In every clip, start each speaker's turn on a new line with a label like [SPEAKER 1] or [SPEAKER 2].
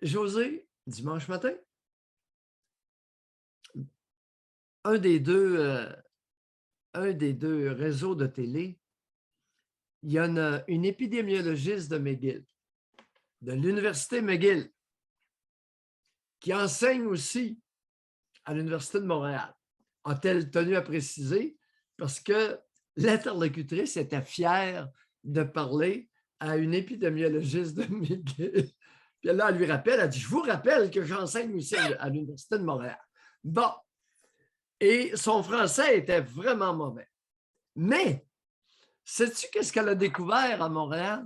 [SPEAKER 1] José, dimanche matin, un des deux réseaux de télé, il y a une épidémiologiste de McGill, de l'Université McGill, qui enseigne aussi à l'Université de Montréal, a-t-elle tenu à préciser, parce que l'interlocutrice était fière de parler à une épidémiologiste de McGill. Puis là, elle lui rappelle, elle dit, je vous rappelle que j'enseigne aussi à l'Université de Montréal. Bon. Et son français était vraiment mauvais. Mais, sais-tu qu'est-ce qu'elle a découvert à Montréal?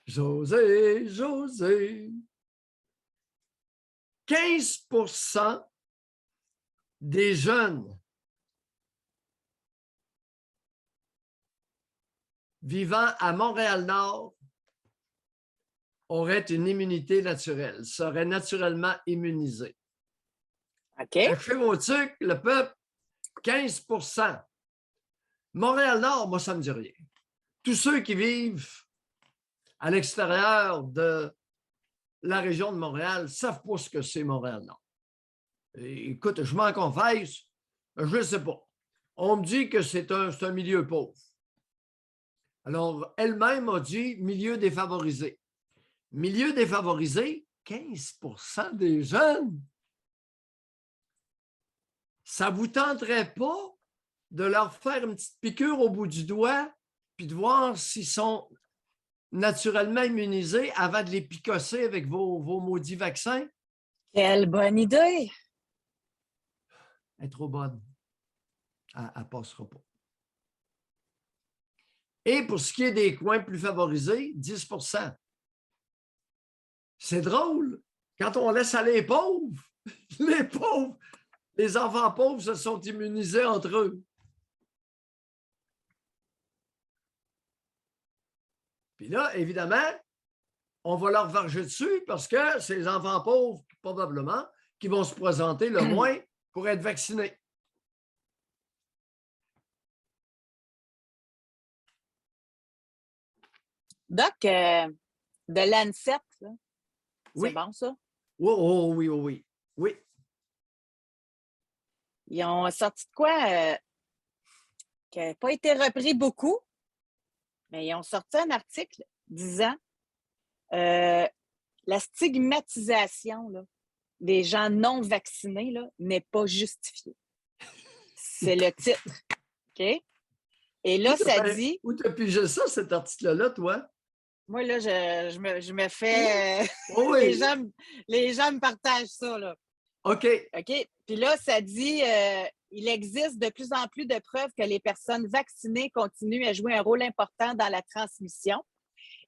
[SPEAKER 1] José, 15% des jeunes vivant à Montréal-Nord auraient une immunité naturelle, seraient naturellement immunisés.
[SPEAKER 2] OK.
[SPEAKER 1] Chez le peuple, 15%. Montréal-Nord, moi, ça ne me dit rien. Tous ceux qui vivent à l'extérieur de la région de Montréal ne savent pas ce que c'est Montréal-Nord. Écoute, je m'en confesse, je ne sais pas. On me dit que c'est un milieu pauvre. Alors, elle-même a dit milieu défavorisé. Milieu défavorisé, 15% des jeunes. Ça ne vous tenterait pas de leur faire une petite piqûre au bout du doigt puis de voir s'ils sont naturellement immunisés avant de les picosser avec vos maudits vaccins?
[SPEAKER 2] Quelle bonne idée!
[SPEAKER 1] Elle est trop bonne. Elle ne passera pas. Et pour ce qui est des coins plus favorisés, 10%. C'est drôle. Quand on laisse aller les pauvres, les enfants pauvres se sont immunisés entre eux. Puis là, évidemment, on va leur varger dessus parce que c'est les enfants pauvres, probablement, qui vont se présenter le moins pour être vaccinés.
[SPEAKER 2] Doc, de l'ANSET, c'est
[SPEAKER 1] Oui.
[SPEAKER 2] bon ça?
[SPEAKER 1] Oui.
[SPEAKER 2] Ils ont sorti de quoi qui n'a pas été repris beaucoup, mais ils ont sorti un article disant la stigmatisation là, des gens non vaccinés n'est pas justifiée. C'est le titre. OK? Et là, ça dit...
[SPEAKER 1] Où tu as pigé ça, cet article-là, toi?
[SPEAKER 2] Moi, là, je me fais...
[SPEAKER 1] Oui.
[SPEAKER 2] les gens me partagent ça, là.
[SPEAKER 1] OK.
[SPEAKER 2] Puis là, ça dit il existe de plus en plus de preuves que les personnes vaccinées continuent à jouer un rôle important dans la transmission.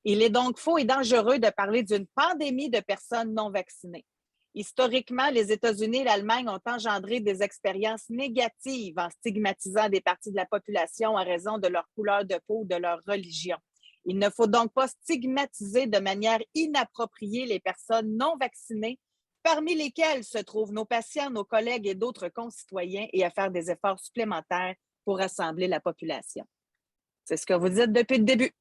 [SPEAKER 2] Il est donc faux et dangereux de parler d'une pandémie de personnes non vaccinées. Historiquement, les États-Unis et l'Allemagne ont engendré des expériences négatives en stigmatisant des parties de la population en raison de leur couleur de peau ou de leur religion. Il ne faut donc pas stigmatiser de manière inappropriée les personnes non vaccinées, parmi lesquelles se trouvent nos patients, nos collègues et d'autres concitoyens, et à faire des efforts supplémentaires pour rassembler la population. C'est ce que vous dites depuis le début.